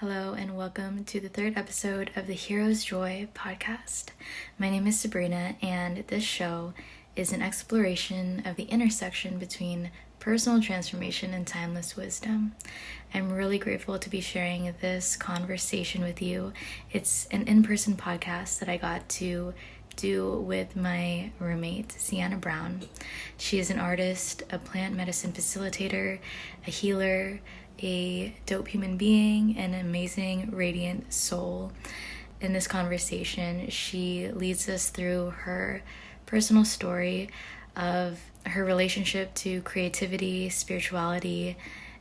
Hello, and welcome to the third episode of the Hero's Joy podcast. My name is Sabrina, and this show is an exploration of the intersection between personal transformation and timeless wisdom. I'm really grateful to be sharing this conversation with you. It's an in-person podcast that I got to do with my roommate, Sienna Brown. She is an artist, a plant medicine facilitator, a healer, a dope human being, and an amazing, radiant soul. In this conversation, she leads us through her personal story of her relationship to creativity, spirituality,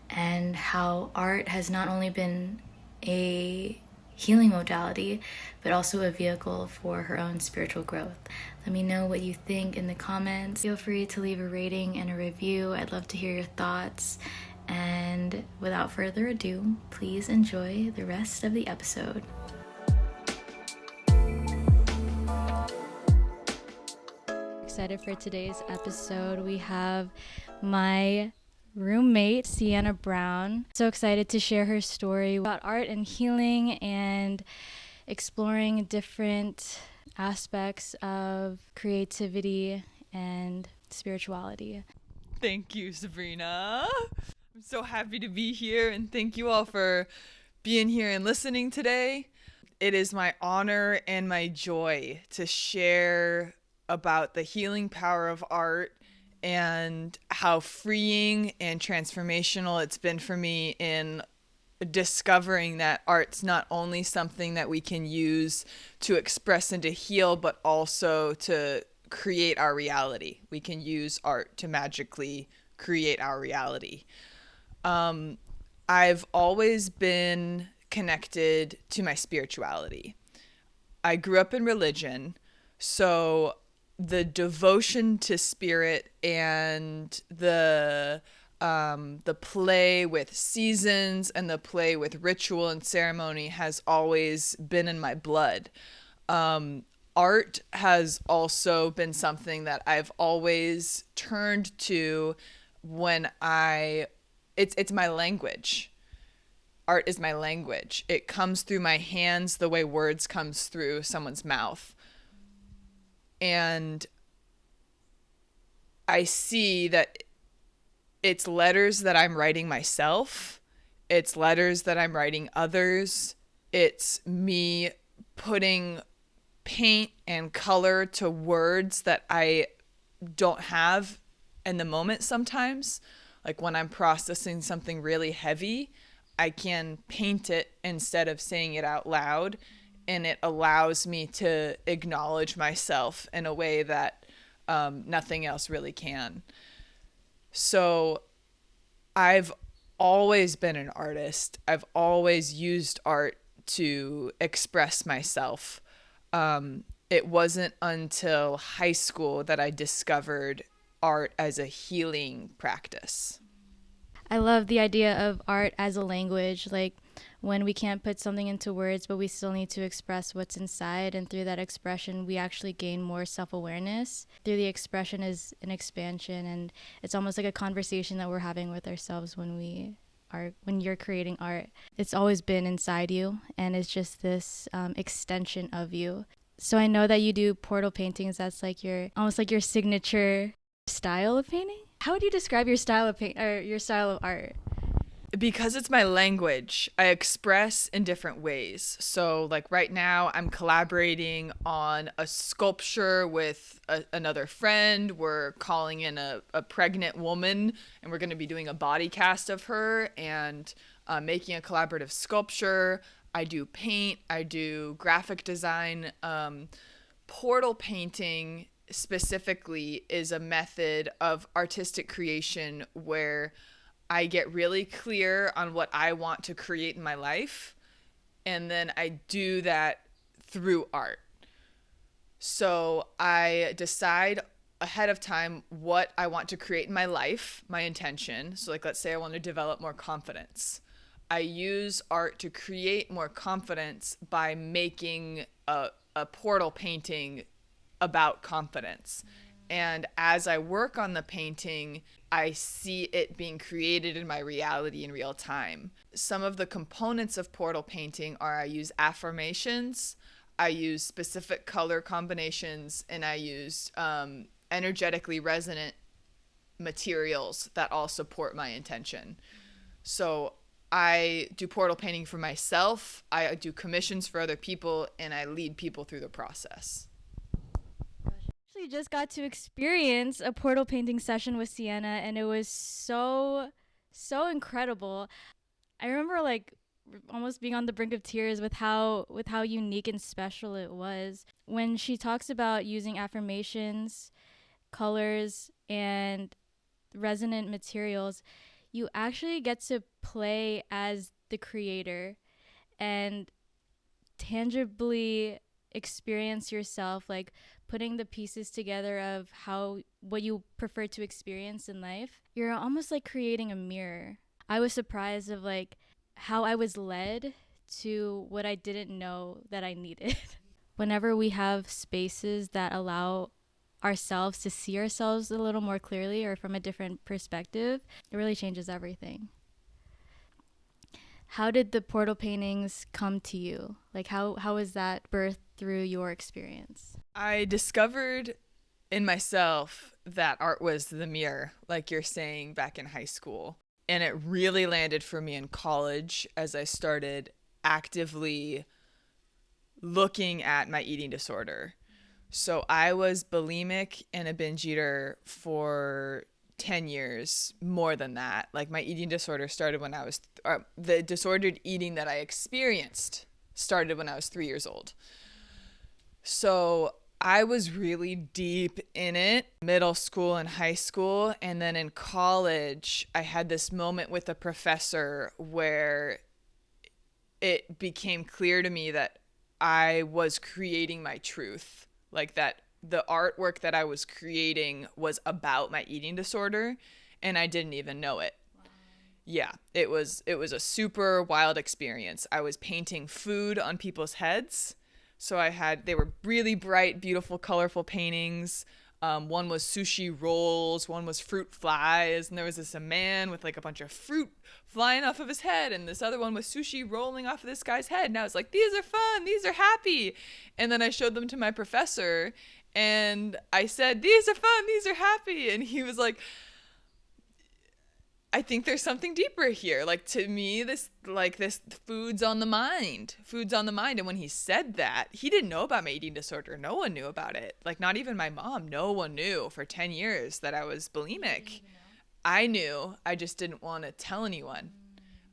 and how art has not only been a healing modality, but also a vehicle for her own spiritual growth. Let me know what you think in the comments. Feel free to leave a rating and a review. I'd love to hear your thoughts. And without further ado, please enjoy the rest of the episode. Excited for today's episode. We have my roommate, Sienna Brown. So excited to share her story about art and healing and exploring different aspects of creativity and spirituality. Thank you, Sabrina. I'm so happy to be here, and thank you all for being here and listening today. It is my honor and my joy to share about the healing power of art and how freeing and transformational it's been for me in discovering that art's not only something that we can use to express and to heal, but also to create our reality. We can use art to magically create our reality. I've always been connected to my spirituality. I grew up in religion, so the devotion to spirit and the play with seasons and the play with ritual and ceremony has always been in my blood. Art has also been something that I've always turned to when it's my language. Art is my language. It comes through my hands the way words comes through someone's mouth. And I see that it's letters that I'm writing myself. It's letters that I'm writing others. It's me putting paint and color to words that I don't have in the moment sometimes. Like when I'm processing something really heavy, I can paint it instead of saying it out loud, and it allows me to acknowledge myself in a way that nothing else really can. So I've always been an artist. I've always used art to express myself. It wasn't until high school that I discovered art as a healing practice. I love the idea of art as a language, like when we can't put something into words, but we still need to express what's inside. And through that expression, we actually gain more self-awareness. Through the expression is an expansion, and it's almost like a conversation that we're having with ourselves when you're creating art. It's always been inside you, and it's just this extension of you. So I know that you do portal paintings. That's like almost like your signature style of painting. How would you describe your style of your style of art? Because it's my language, I express in different ways. So like right now I'm collaborating on a sculpture with another friend. We're calling in a pregnant woman, and we're going to be doing a body cast of her and making a collaborative sculpture. I do paint, I do graphic design. Portal painting specifically is a method of artistic creation where I get really clear on what I want to create in my life, and then I do that through art. So I decide ahead of time what I want to create in my life, my intention. So like, let's say I want to develop more confidence. I use art to create more confidence by making a portal painting about confidence. And as I work on the painting, I see it being created in my reality in real time. some of the components of portal painting are I use affirmations, I use specific color combinations, and I use energetically resonant materials that all support my intention. So I do portal painting for myself, I do commissions for other people, and I lead people through the process. Actually just got to experience a portal painting session with Sienna, and it was so incredible. I remember like almost being on the brink of tears with how unique and special it was. When she talks about using affirmations, colors, and resonant materials, you actually get to play as the creator and tangibly experience yourself, like putting the pieces together of how what you prefer to experience in life. You're almost like creating a mirror. I was surprised of like how I was led to what I didn't know that I needed. Whenever we have spaces that allow ourselves to see ourselves a little more clearly or from a different perspective, it really changes everything. How did the portal paintings come to you? Like how was that birthed through your experience? I discovered in myself that art was the mirror, like you're saying, back in high school. And it really landed for me in college as I started actively looking at my eating disorder. So I was bulimic and a binge eater for 10 years, more than that. Like my eating disorder started when I was, the disordered eating that I experienced started when I was 3 years old. So I was really deep in it, middle school and high school. And then in college, I had this moment with a professor where it became clear to me that I was creating my truth. Like that the artwork that I was creating was about my eating disorder, and I didn't even know it. Wow. Yeah, it was a super wild experience. I was painting food on people's heads. So they were really bright, beautiful, colorful paintings. One was sushi rolls, one was fruit flies, and there was a man with like a bunch of fruit flying off of his head, and this other one was sushi rolling off of this guy's head. And I was like, these are fun, these are happy. And then I showed them to my professor, and I said, these are fun, these are happy. And he was like, I think there's something deeper here. Like to me, this food's on the mind. Food's on the mind. And when he said that, he didn't know about my eating disorder. No one knew about it. Like not even my mom. No one knew for 10 years that I was bulimic. I knew. I just didn't want to tell anyone.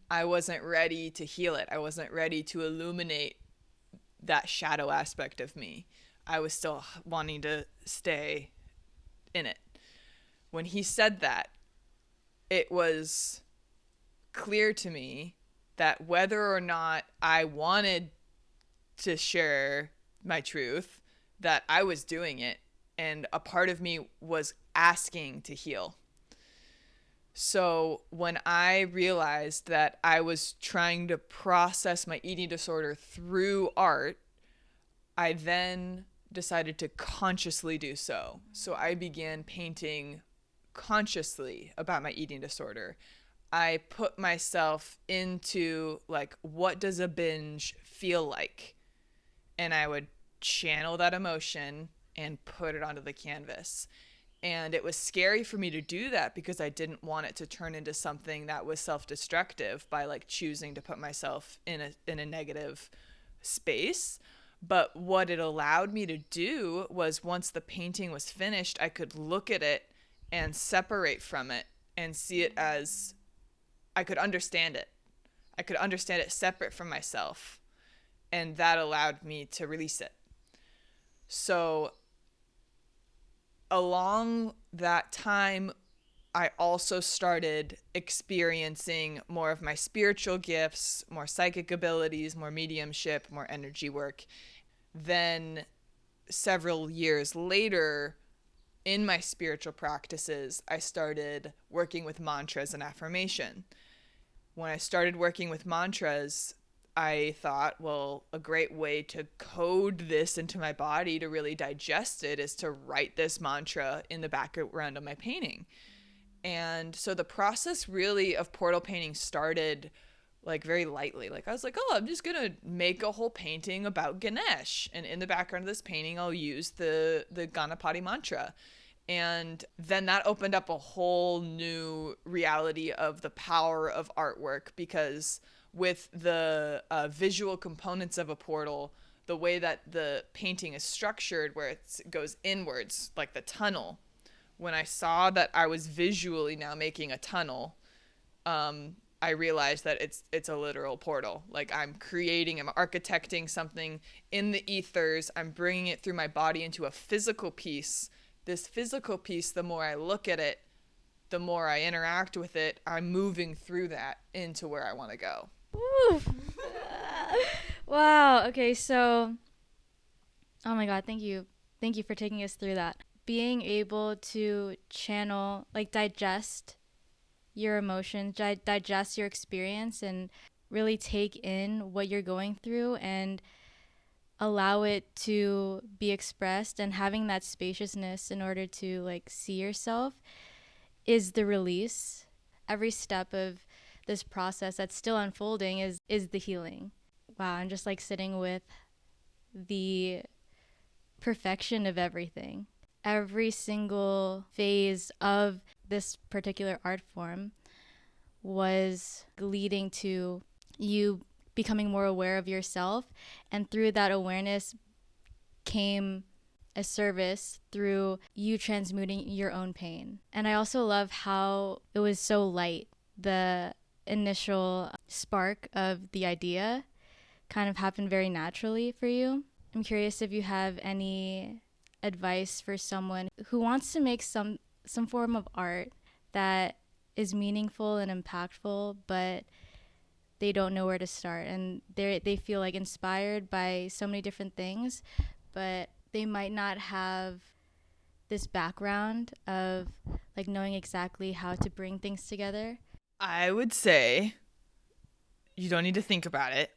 I wasn't ready to heal it. I wasn't ready to illuminate that shadow aspect of me. I was still wanting to stay in it. When he said that, it was clear to me that whether or not I wanted to share my truth, that I was doing it, and a part of me was asking to heal. So when I realized that I was trying to process my eating disorder through art, I then decided to consciously do so. So I began painting consciously about my eating disorder. I put myself into like, what does a binge feel like? And I would channel that emotion and put it onto the canvas. And it was scary for me to do that because I didn't want it to turn into something that was self-destructive by like choosing to put myself in a negative space. But what it allowed me to do was once the painting was finished, I could look at it and separate from it and see it as I could understand it. I could understand it separate from myself. And that allowed me to release it. So along that time, I also started experiencing more of my spiritual gifts, more psychic abilities, more mediumship, more energy work. Then several years later, in my spiritual practices, I started working with mantras and affirmation. When I started working with mantras, I thought, well, a great way to code this into my body to really digest it is to write this mantra in the background of my painting. And so the process really of portal painting started like very lightly. Like I was like, oh, I'm just gonna make a whole painting about Ganesh, and in the background of this painting, I'll use the Ganapati mantra. And then that opened up a whole new reality of the power of artwork, because with the visual components of a portal, the way that the painting is structured, where it goes inwards, like the tunnel, when I saw that I was visually now making a tunnel, I realized that it's a literal portal. Like I'm architecting something in the ethers. I'm bringing it through my body into a physical piece. This physical piece, the more I look at it, the more I interact with it, I'm moving through that into where I want to go. Woo. Wow. Okay, so oh my god, thank you. Thank you for taking us through that. Being able to channel, like digest your emotions, digest your experience, and really take in what you're going through and allow it to be expressed, and having that spaciousness in order to like see yourself is the release. Every step of this process that's still unfolding is the healing. Wow, I'm just like sitting with the perfection of everything. Every single phase of this particular art form was leading to you becoming more aware of yourself, and through that awareness came a service through you transmuting your own pain. And I also love how it was so light. The initial spark of the idea kind of happened very naturally for you. I'm curious if you have any advice for someone who wants to make some form of art that is meaningful and impactful, but they don't know where to start, and they feel like inspired by so many different things, but they might not have this background of like knowing exactly how to bring things together. I would say you don't need to think about it.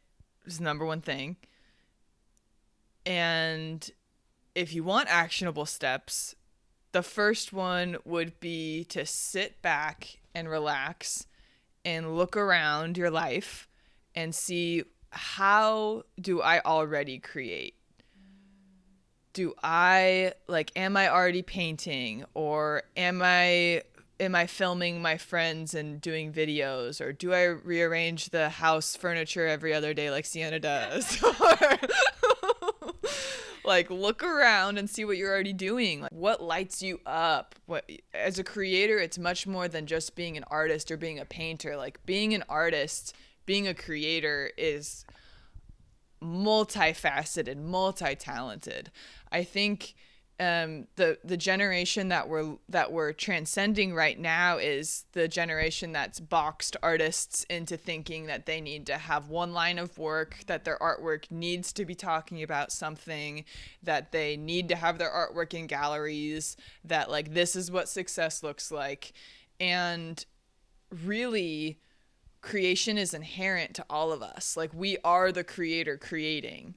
It's the number one thing. And if you want actionable steps, the first one would be to sit back and relax and look around your life and see, how do I already create? Am I already painting, or am I filming my friends and doing videos, or do I rearrange the house furniture every other day like Sienna does? Like, look around and see what you're already doing. Like, what lights you up? As a creator, it's much more than just being an artist or being a painter. Like, being an artist, being a creator is multifaceted, multi-talented. I think the generation that we're transcending right now is the generation that's boxed artists into thinking that they need to have one line of work, that their artwork needs to be talking about something, that they need to have their artwork in galleries, that like this is what success looks like. And really, creation is inherent to all of us. Like, we are the creator creating.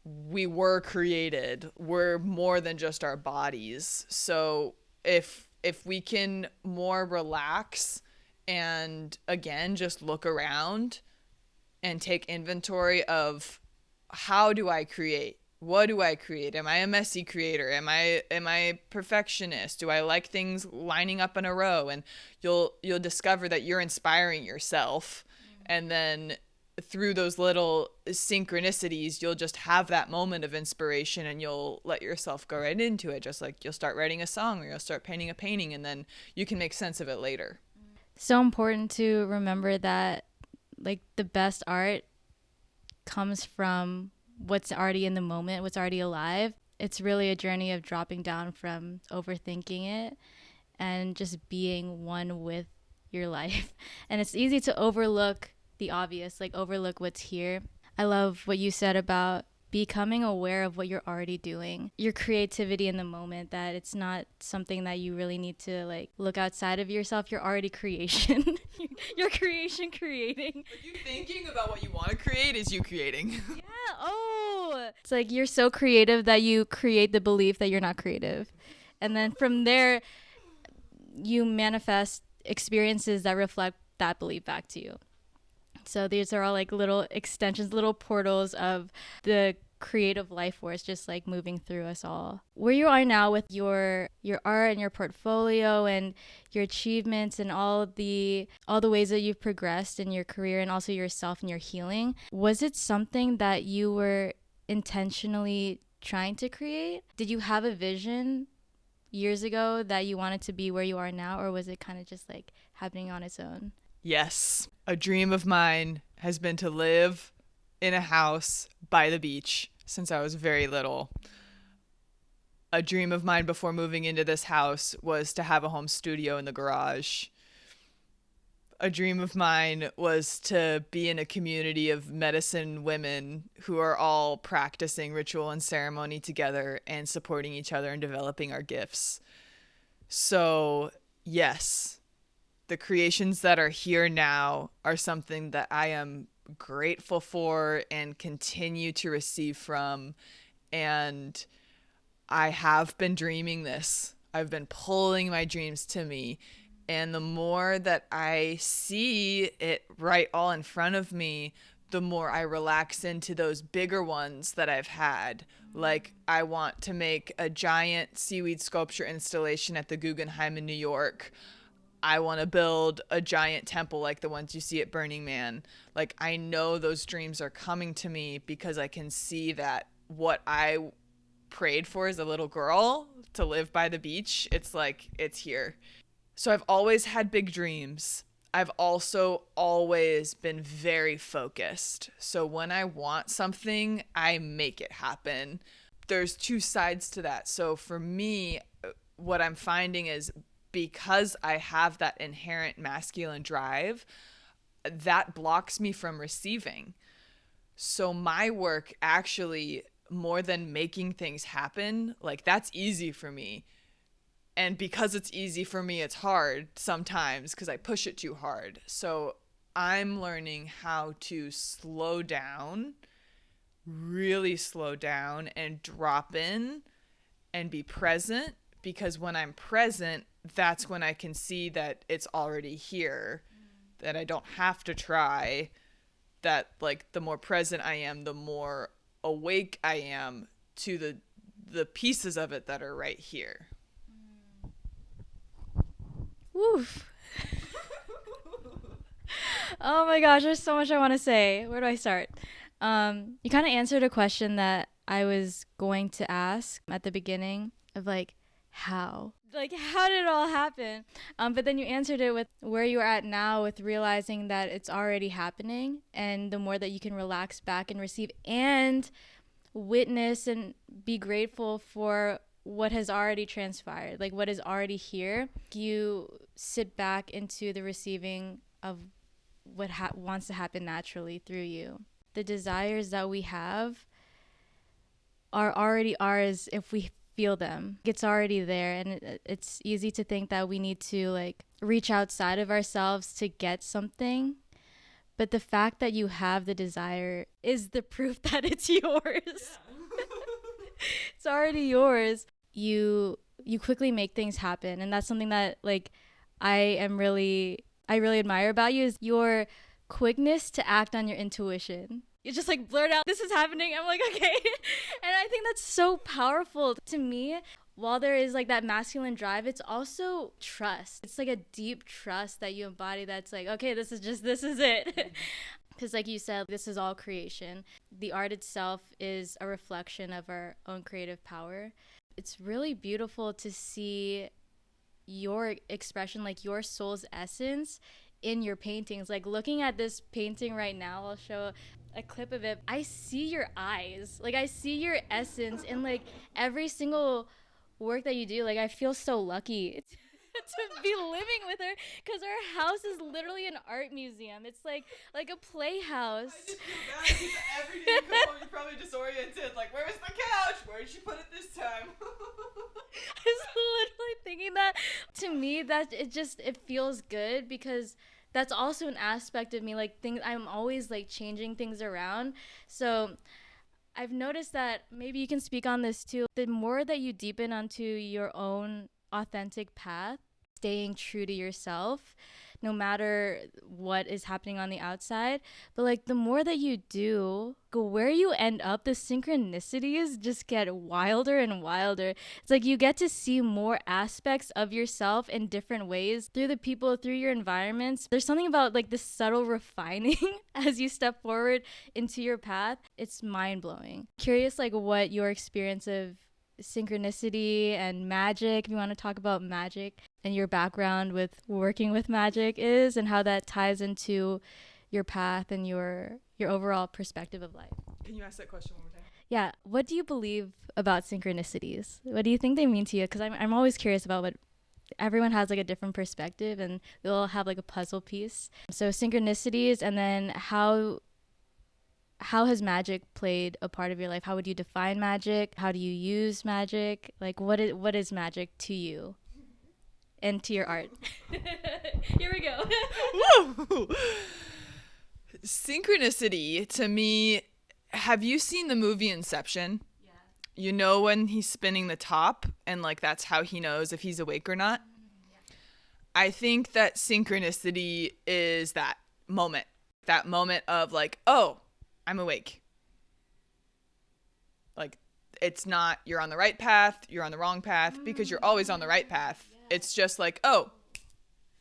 We were created. We're more than just our bodies. So if we can more relax and again just look around and take inventory of, how do I create? What do I create? Am I a messy creator? Am I perfectionist? Do I like things lining up in a row? And you'll discover that you're inspiring yourself, and then through those little synchronicities, you'll just have that moment of inspiration, and you'll let yourself go right into it. Just like you'll start writing a song, or you'll start painting a painting, and then you can make sense of it later. So important to remember that like the best art comes from what's already in the moment, what's already alive. It's really a journey of dropping down from overthinking it and just being one with your life. And it's easy to overlook the obvious, like overlook what's here. I love what you said about becoming aware of what you're already doing, your creativity in the moment, that it's not something that you really need to like look outside of yourself. You're already creation. Your creation creating. But you thinking about what you want to create is you creating. Yeah. Oh, it's like you're so creative that you create the belief that you're not creative, and then from there you manifest experiences that reflect that belief back to you. So these are all like little extensions, little portals of the creative life force just like moving through us all. Where you are now with your art and your portfolio and your achievements and all the ways that you've progressed in your career and also yourself and your healing, was it something that you were intentionally trying to create? Did you have a vision years ago that you wanted to be where you are now, or was it kind of just like happening on its own? Yes. A dream of mine has been to live in a house by the beach since I was very little. A dream of mine before moving into this house was to have a home studio in the garage. A dream of mine was to be in a community of medicine women who are all practicing ritual and ceremony together and supporting each other and developing our gifts. So, yes, the creations that are here now are something that I am grateful for and continue to receive from. And I have been dreaming this. I've been pulling my dreams to me. And the more that I see it right all in front of me, the more I relax into those bigger ones that I've had. Like, I want to make a giant seaweed sculpture installation at the Guggenheim in New York. I want to build a giant temple like the ones you see at Burning Man. Like, I know those dreams are coming to me because I can see that what I prayed for as a little girl to live by the beach, it's like, it's here. So I've always had big dreams. I've also always been very focused. So when I want something, I make it happen. There's two sides to that. So for me, what I'm finding is because I have that inherent masculine drive, that blocks me from receiving. So my work actually, more than making things happen, like that's easy for me. And because it's easy for me, it's hard sometimes because I push it too hard. So I'm learning how to slow down, really slow down, and drop in and be present, because when I'm present, that's when I can see that it's already here, that I don't have to try, that like the more present I am, the more awake I am to the pieces of it that are right here. Woof. Oh my gosh, there's so much I want to say. Where do I start? You kind of answered a question that I was going to ask at the beginning of like, how? Like, how did it all happen? But then you answered it with where you're at now, with realizing that it's already happening. And the more that you can relax back and receive and witness and be grateful for what has already transpired, like what is already here, you sit back into the receiving of what wants to happen naturally through you. The desires that we have are already ours if we feel them. It's already there, and it's easy to think that we need to like reach outside of ourselves to get something. But the fact that you have the desire is the proof that it's yours. Yeah. It's already yours. You quickly make things happen, and that's something that like I really admire about you, is your quickness to act on your intuition. You just like blurt out, this is happening. I'm like, okay. And I think that's so powerful. To me, while there is like that masculine drive, it's also trust. It's like a deep trust that you embody that's like, okay, this is it. Because like you said, this is all creation. The art itself is a reflection of our own creative power. It's really beautiful to see your expression, like your soul's essence in your paintings. Like looking at this painting right now, I'll show a clip of it. I see your eyes. Like I see your essence in like every single work that you do. Like I feel so lucky to be living with her, because our house is literally an art museum. It's like a playhouse. I just feel bad because every day you come home, you're probably disoriented. Like, where was the couch? Where did she put it this time? I was literally thinking that. To me, that it feels good, because that's also an aspect of me. Like things, I'm always like changing things around. So I've noticed that, maybe you can speak on this too. The more that you deepen onto your own authentic path, staying true to yourself no matter what is happening on the outside. But like the more that you do, where you end up, the synchronicities just get wilder and wilder. It's like you get to see more aspects of yourself in different ways through the people, through your environments. There's something about like this subtle refining as you step forward into your path. It's mind-blowing. Curious like what your experience of synchronicity and magic, if you want to talk about magic and your background with working with magic is, and how that ties into your path and your overall perspective of life. Can you ask that question one more time? Yeah. What do you believe about synchronicities? What do you think they mean to you? Because I'm always curious about what everyone has like a different perspective, and we all have like a puzzle piece. So synchronicities, and then how has magic played a part of your life? How would you define magic? How do you use magic? Like what is magic to you and to your art? Here we go. Woo! Synchronicity to me, have you seen the movie Inception? Yeah. You know when he's spinning the top and like that's how he knows if he's awake or not? Yeah. I think that synchronicity is that moment of like, oh, I'm awake. Like, it's not you're on the right path, you're on the wrong path, because you're always on the right path. Yeah. It's just like, oh,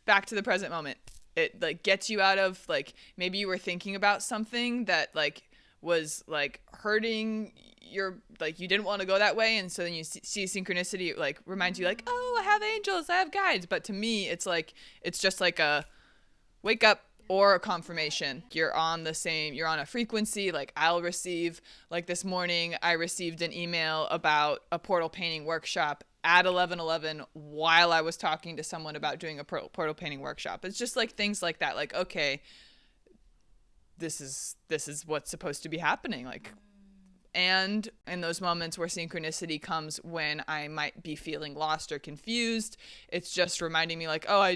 back to the present moment. It like gets you out of like, maybe you were thinking about something that like was like hurting your, like you didn't want to go that way. And so then you see synchronicity, like reminds you like, oh, I have angels, I have guides. But to me, it's like, it's just like a wake up, or a confirmation. You're on a frequency. Like I'll receive, like this morning, I received an email about a portal painting workshop at 11:11 while I was talking to someone about doing a portal painting workshop. It's just like things like that. Like, okay, this is what's supposed to be happening. Like, and in those moments where synchronicity comes when I might be feeling lost or confused, it's just reminding me like, oh,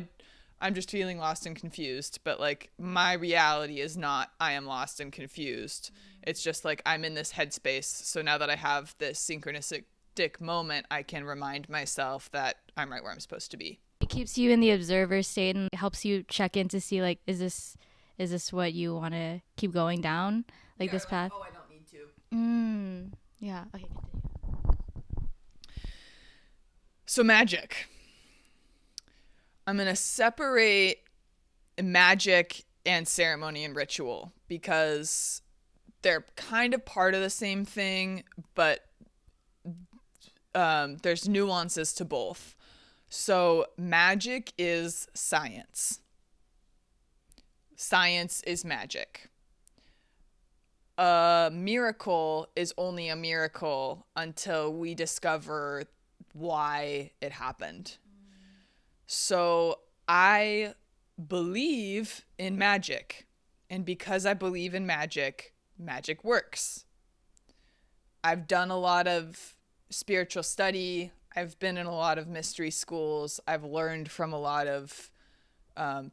I'm just feeling lost and confused, but like my reality is not I am lost and confused. It's just like I'm in this headspace. So now that I have this synchronistic moment, I can remind myself that I'm right where I'm supposed to be. It keeps you in the observer state and helps you check in to see like, is this what you want to keep going down? Like this path? Oh, I don't need to. Yeah. Okay, continue. So magic. I'm going to separate magic and ceremony and ritual because they're kind of part of the same thing, but there's nuances to both. So magic is science. Science is magic. A miracle is only a miracle until we discover why it happened. So I believe in magic, and because I believe in magic, magic works. I've done a lot of spiritual study. I've been in a lot of mystery schools. I've learned from a lot of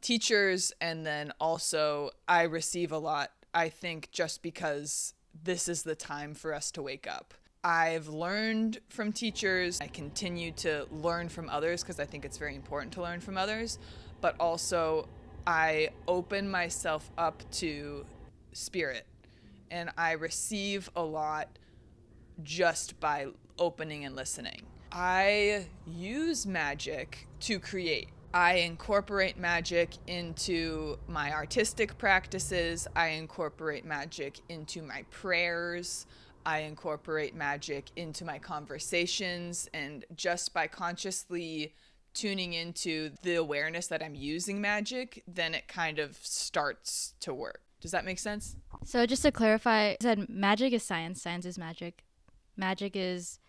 teachers, and then also I receive a lot, I think, just because this is the time for us to wake up. I've learned from teachers. I continue to learn from others because I think it's very important to learn from others. But also, I open myself up to spirit. And I receive a lot just by opening and listening. I use magic to create. I incorporate magic into my artistic practices. I incorporate magic into my prayers. I incorporate magic into my conversations, and just by consciously tuning into the awareness that I'm using magic, then it kind of starts to work. Does that make sense? So just to clarify, you said magic is science, science is magic. Magic is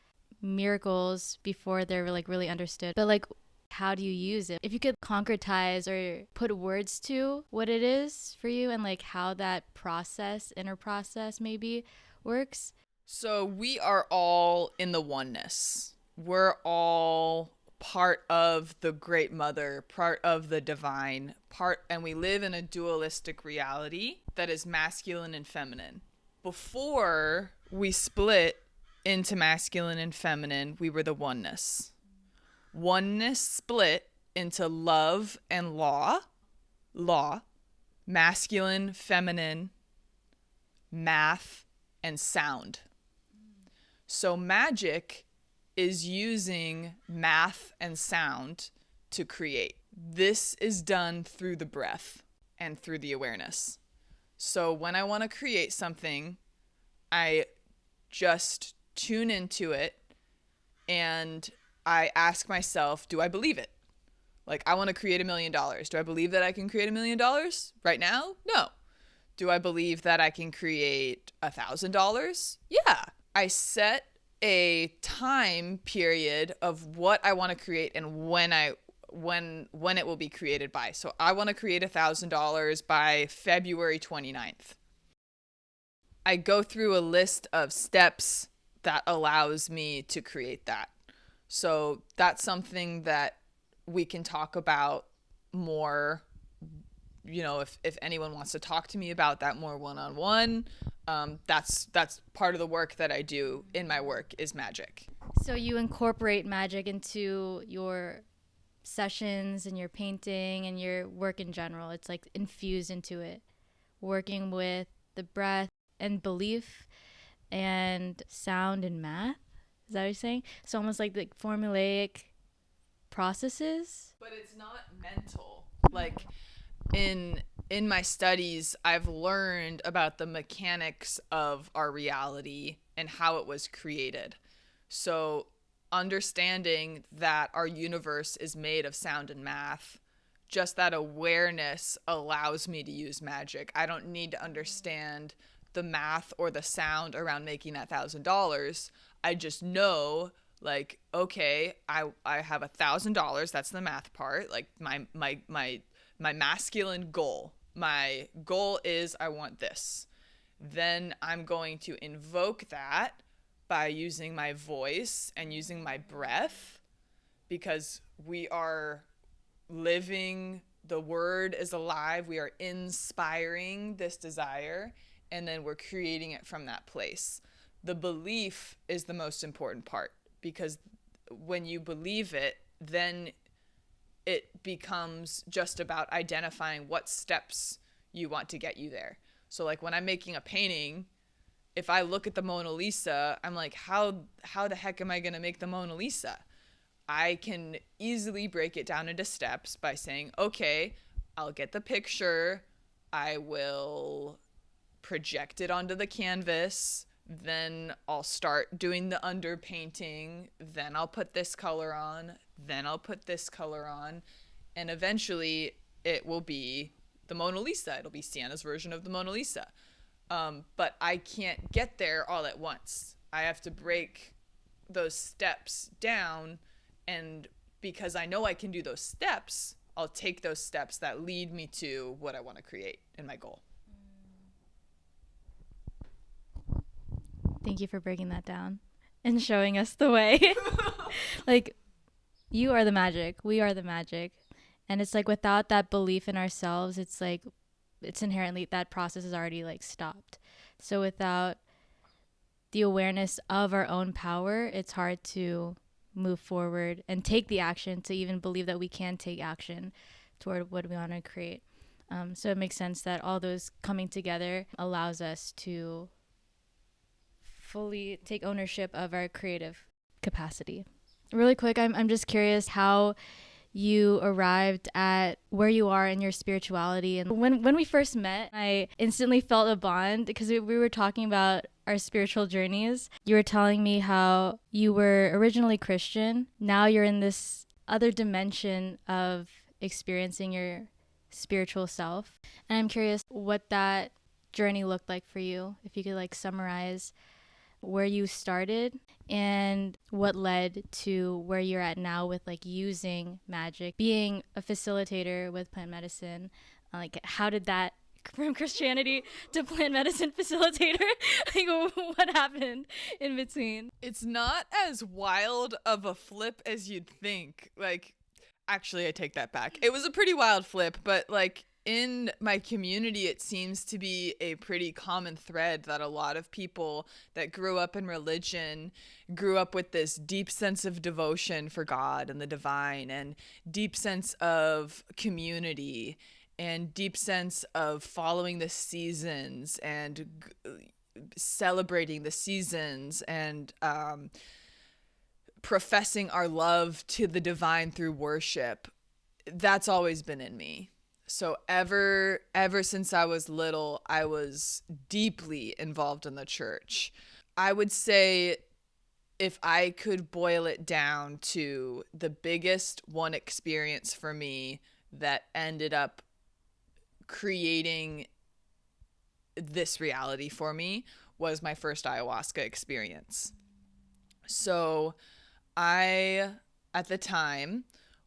miracles before they're like really understood. But like, how do you use it? If you could concretize or put words to what it is for you and like how that inner process maybe works. So we are all in the oneness. We're all part of the Great Mother, part of the divine, and we live in a dualistic reality that is masculine and feminine. Before we split into masculine and feminine, we were the oneness. Oneness split, into love and law, masculine, feminine, math, and sound. So magic is using math and sound to create. This is done through the breath and through the awareness. So when I want to create something, I just tune into it and I ask myself, do I believe it? Like, I want to create $1 million. Do I believe that I can create $1 million right now? No. Do I believe that I can create $1,000? Yeah. I set a time period of what I want to create and when it will be created by. So I want to create $1,000 by February 29th. I go through a list of steps that allows me to create that. So that's something that we can talk about more, if anyone wants to talk to me about that more one-on-one. That's part of the work that I do in my work is magic. So you incorporate magic into your sessions and your painting and your work in general. It's like infused into it, working with the breath and belief and sound and math. Is that what you're saying? So almost like the formulaic processes. But it's not mental. Like in my studies, I've learned about the mechanics of our reality and how it was created. So understanding that our universe is made of sound and math, just that awareness allows me to use magic. I don't need to understand the math or the sound around making that $1,000. I just know, like, okay, I have $1,000. That's the math part. Like my masculine goal. My goal is I want this. Then I'm going to invoke that by using my voice and using my breath, because we are living, the word is alive. We are inspiring this desire, and then we're creating it from that place. The belief is the most important part, because when you believe it, then it becomes just about identifying what steps you want to get you there. So like when I'm making a painting, if I look at the Mona Lisa, I'm like, how the heck am I going to make the Mona Lisa? I can easily break it down into steps by saying, okay, I'll get the picture, I will project it onto the canvas, then I'll start doing the underpainting, then I'll put this color on, then I'll put this color on, and eventually it will be the Mona Lisa. It'll be Sienna's version of the Mona Lisa. But I can't get there all at once. I have to break those steps down, and because I know I can do those steps, I'll take those steps that lead me to what I want to create in my goal. Thank you for breaking that down and showing us the way. Like, you are the magic. We are the magic. And it's like without that belief in ourselves, it's like it's inherently, that process is already like stopped. So without the awareness of our own power, it's hard to move forward and take the action, to even believe that we can take action toward what we want to create. So it makes sense that all those coming together allows us to fully take ownership of our creative capacity. Really quick, I'm just curious how you arrived at where you are in your spirituality. And when we first met, I instantly felt a bond because we were talking about our spiritual journeys. You were telling me how you were originally Christian. Now you're in this other dimension of experiencing your spiritual self. And I'm curious what that journey looked like for you. If you could like summarize where you started and what led to where you're at now with like using magic, being a facilitator with plant medicine. Like, how did that from Christianity to plant medicine facilitator? Like, what happened in between? It's not as wild of a flip as you'd think. Like, actually, I take that back. It was a pretty wild flip, but like in my community, it seems to be a pretty common thread that a lot of people that grew up in religion grew up with this deep sense of devotion for God and the divine, and deep sense of community, and deep sense of following the seasons and celebrating the seasons, and professing our love to the divine through worship. That's always been in me. So ever since I was little, I was deeply involved in the church. I would say, if I could boil it down to the biggest one experience for me that ended up creating this reality for me, was my first ayahuasca experience. So I, at the time,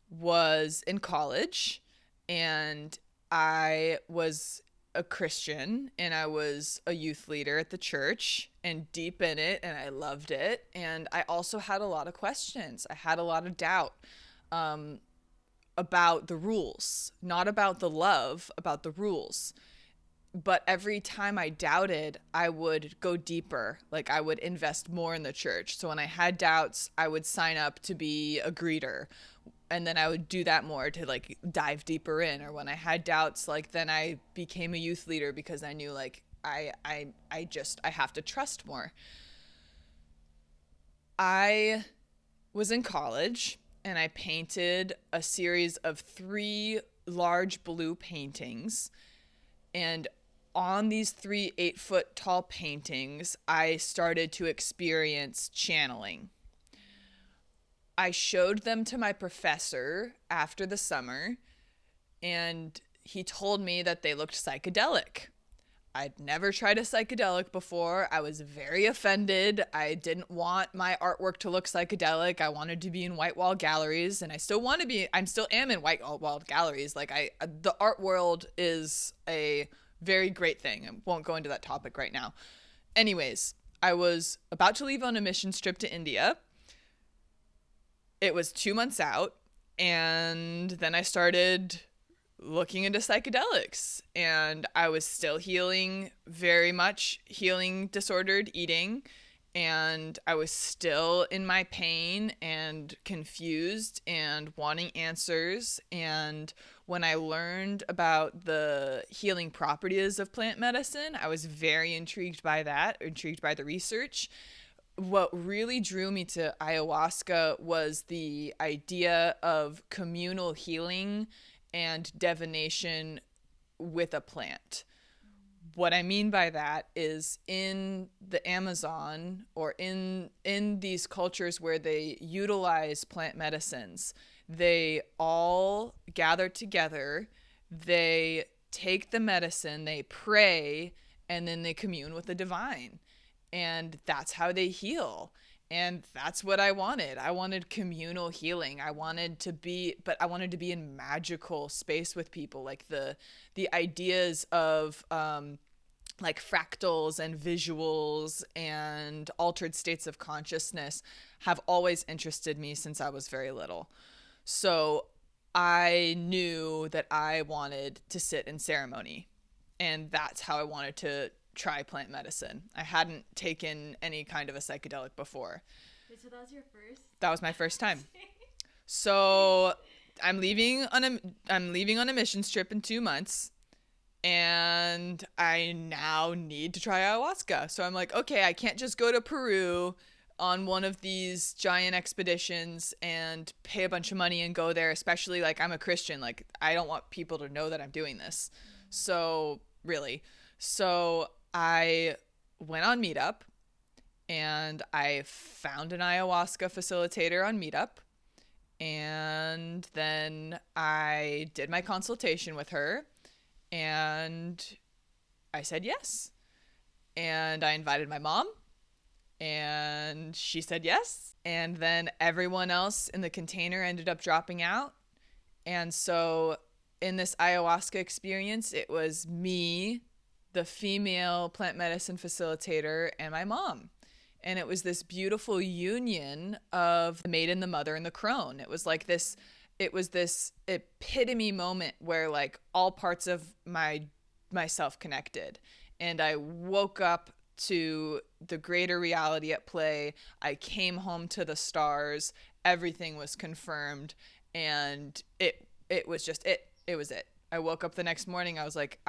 was in college, and I was a Christian, and I was a youth leader at the church and deep in it, and I loved it. And I also had a lot of questions. I had a lot of doubt about the rules, not about the love, about the rules. But every time I doubted, I would go deeper. Like, I would invest more in the church. So when I had doubts, I would sign up to be a greeter. And then I would do that more to like dive deeper in. Or when I had doubts, like then I became a youth leader because I knew like I have to trust more. I was in college and I painted a series of 3 large blue paintings. And on these 3 8-foot tall paintings, I started to experience channeling. I showed them to my professor after the summer, and he told me that they looked psychedelic. I'd never tried a psychedelic before. I was very offended. I didn't want my artwork to look psychedelic. I wanted to be in white wall galleries, and I still want to be. I still am in white wall galleries. Like, the art world is a very great thing. I won't go into that topic right now. Anyways, I was about to leave on a mission trip to India. It was 2 months out, and then I started looking into psychedelics, and I was still healing, very much healing disordered eating, and I was still in my pain and confused and wanting answers. And when I learned about the healing properties of plant medicine, I was very intrigued by the research. What really drew me to ayahuasca was the idea of communal healing and divination with a plant. What I mean by that is, in the Amazon, or in these cultures where they utilize plant medicines, they all gather together, they take the medicine, they pray, and then they commune with the divine. And that's how they heal. And that's what I wanted. I wanted communal healing. I wanted to be in magical space with people. Like the ideas of like fractals and visuals and altered states of consciousness have always interested me since I was very little. So I knew that I wanted to sit in ceremony, and that's how I wanted to try plant medicine. I hadn't taken any kind of a psychedelic before. So that was your first? That was my first time. So I'm leaving on a missions trip in 2 months, and I now need to try ayahuasca. So I'm like, okay, I can't just go to Peru on one of these giant expeditions and pay a bunch of money and go there, especially like I'm a Christian. Like, I don't want people to know that I'm doing this. So I went on Meetup, and I found an ayahuasca facilitator on Meetup, and then I did my consultation with her, and I said yes. And I invited my mom, and she said yes. And then everyone else in the container ended up dropping out. And so in this ayahuasca experience, it was me, the female plant medicine facilitator, and my mom. And it was this beautiful union of the maiden, the mother, and the crone. It was like this it was this epitome moment where like all parts of myself connected, and I woke up to the greater reality at play. I came home to the stars. Everything was confirmed, and it was just it was it. I woke up the next morning. I was like,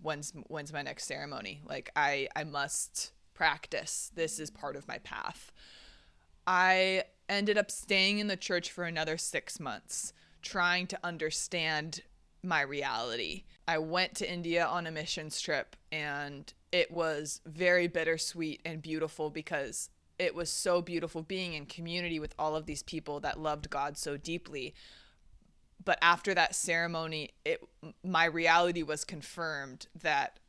when's my next ceremony? Like I must practice. This is part of my path. I ended up staying in the church for another 6 months, trying to understand my reality. I went to India on a missions trip, and it was very bittersweet and beautiful because it was so beautiful being in community with all of these people that loved God so deeply. But after that ceremony, my reality was confirmed that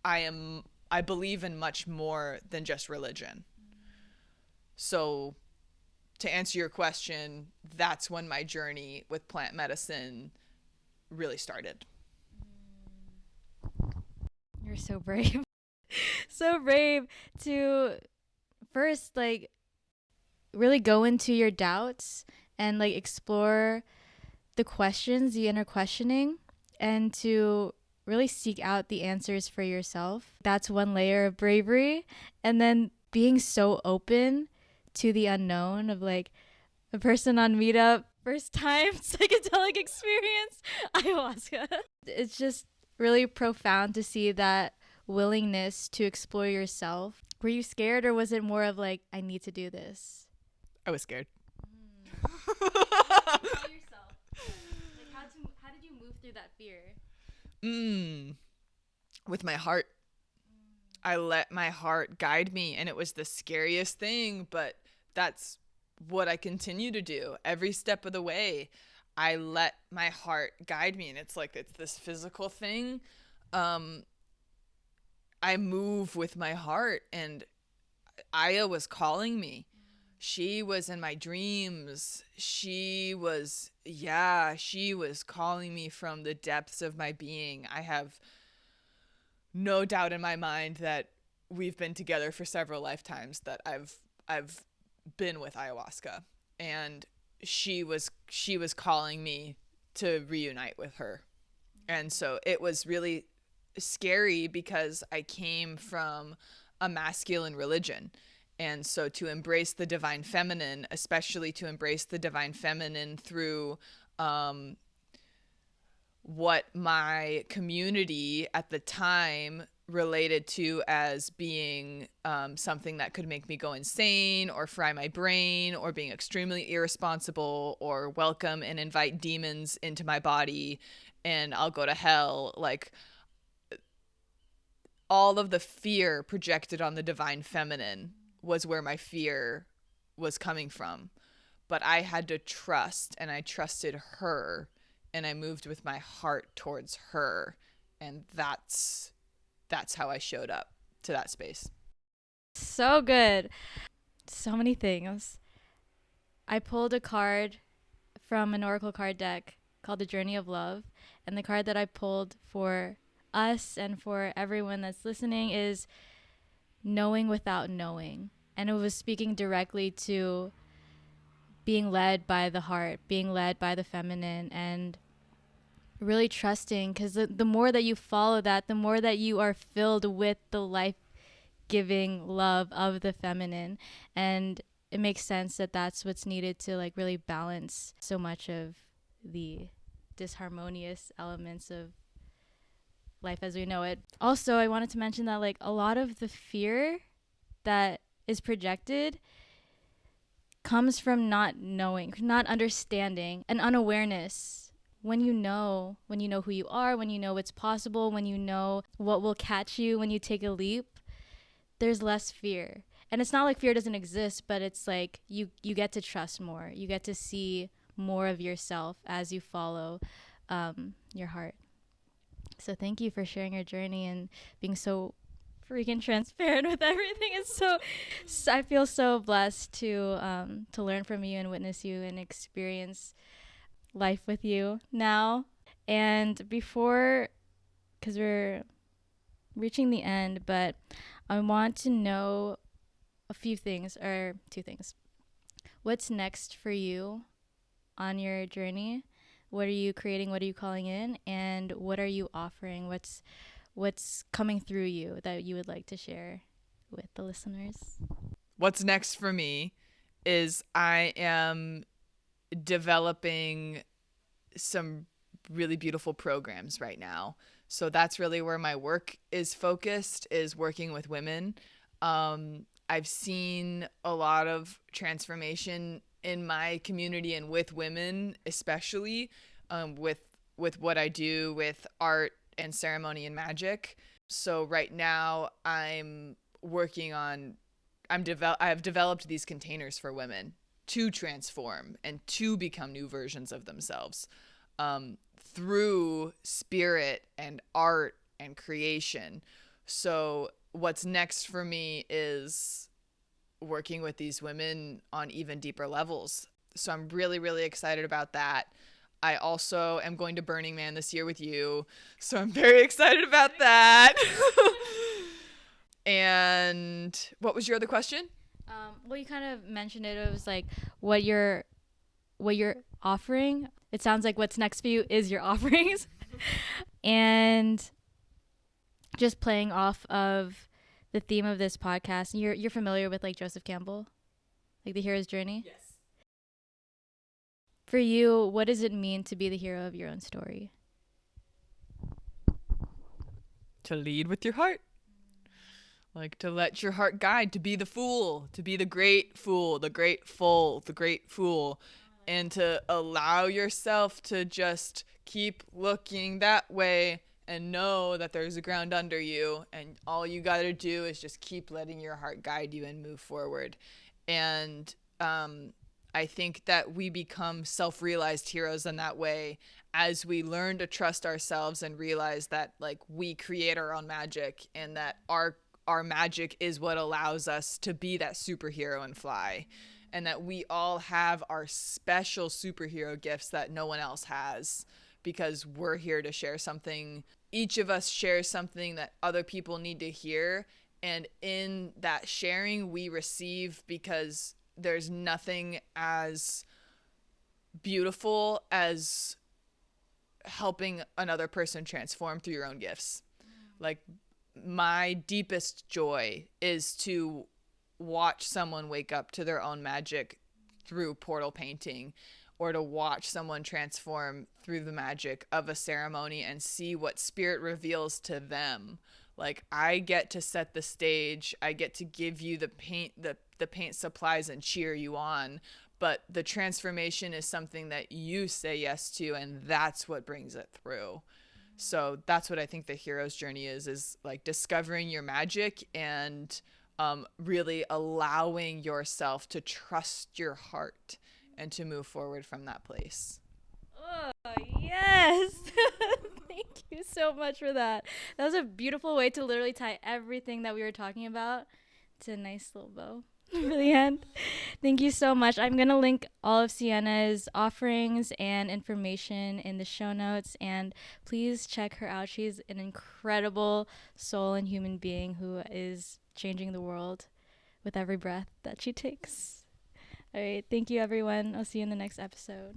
I believe in much more than just religion. So to answer your question, that's when my journey with plant medicine really started. You're so brave. So brave to first like really go into your doubts and like explore the questions, the inner questioning, and to really seek out the answers for yourself. That's one layer of bravery. And then being so open to the unknown of like a person on Meetup, first time psychedelic experience, ayahuasca. It's just really profound to see that willingness to explore yourself. Were you scared, or was it more of like, I need to do this? I was scared. Yourself. Like how did you move through that fear? With my heart. I let my heart guide me, and it was the scariest thing, but that's what I continue to do every step of the way. I let my heart guide me, and it's like it's this physical thing. I move with my heart, and Aya was calling me. She was in my dreams. She was calling me from the depths of my being. I have no doubt in my mind that we've been together for several lifetimes, that I've been with ayahuasca, and she was calling me to reunite with her. And so it was really scary because I came from a masculine religion. And so to embrace the divine feminine, especially to embrace the divine feminine through what my community at the time related to as being something that could make me go insane or fry my brain, or being extremely irresponsible, or welcome and invite demons into my body and I'll go to hell. Like, all of the fear projected on the divine feminine was where my fear was coming from. But I had to trust, and I trusted her, and I moved with my heart towards her. And that's how I showed up to that space. So good. So many things. I pulled a card from an oracle card deck called The Journey of Love, and the card that I pulled for us and for everyone that's listening is knowing without knowing. And it was speaking directly to being led by the heart, being led by the feminine, and really trusting, because the more that you follow that, the more that you are filled with the life-giving love of the feminine. And it makes sense that that's what's needed to like really balance so much of the disharmonious elements of life as we know it. Also, I wanted to mention that like a lot of the fear that is projected comes from not knowing, not understanding, and unawareness. When you know who you are, when you know what's possible, when you know what will catch you when you take a leap, there's less fear. And it's not like fear doesn't exist, but it's like you get to trust more. You get to see more of yourself as you follow your heart. So thank you for sharing your journey and being so freaking transparent with everything. It's so I feel so blessed to learn from you and witness you and experience life with you now. And before, because we're reaching the end, but I want to know a few things, or two things. What's next for you on your journey? What are you creating? What are you calling in? And what are you offering? What's coming through you that you would like to share with the listeners? What's next for me is I am developing some really beautiful programs right now. So that's really where my work is focused, is working with women. I've seen a lot of transformation in my community and with women, especially with what I do with art and ceremony and magic. So right now I'm working on I've developed these containers for women to transform and to become new versions of themselves through spirit and art and creation. So what's next for me is working with these women on even deeper levels. So I'm really, really excited about that. I also am going to Burning Man this year with you. So I'm very excited about that. And what was your other question? Well, you kind of mentioned it. It was like what you're offering. It sounds like what's next for you is your offerings. And just playing off of the theme of this podcast, you're familiar with like Joseph Campbell, like the hero's journey? Yes. For you, what does it mean to be the hero of your own story? To lead with your heart. Like to let your heart guide, to be the fool, to be the great fool, the great fool, the great fool, and to allow yourself to just keep looking that way and know that there's a ground under you, and all you got to do is just keep letting your heart guide you and move forward. And I think that we become self-realized heroes in that way as we learn to trust ourselves and realize that like we create our own magic, and that our magic is what allows us to be that superhero and fly, and that we all have our special superhero gifts that no one else has, because we're here to share something. Each of us shares something that other people need to hear, and in that sharing we receive, because there's nothing as beautiful as helping another person transform through your own gifts. Like my deepest joy is to watch someone wake up to their own magic through portal painting, or to watch someone transform through the magic of a ceremony and see what spirit reveals to them. Like I get to set the stage, I get to give you the paint supplies and cheer you on, but the transformation is something that you say yes to, and that's what brings it through. So that's what I think the hero's journey is like discovering your magic and really allowing yourself to trust your heart and to move forward from that place. Oh, yes. Thank you so much for that. That was a beautiful way to literally tie everything that we were talking about to a nice little bow for the end. Thank you so much. I'm going to link all of Sienna's offerings and information in the show notes, and please check her out. She's an incredible soul and human being who is changing the world with every breath that she takes. All right. Thank you, everyone. I'll see you in the next episode.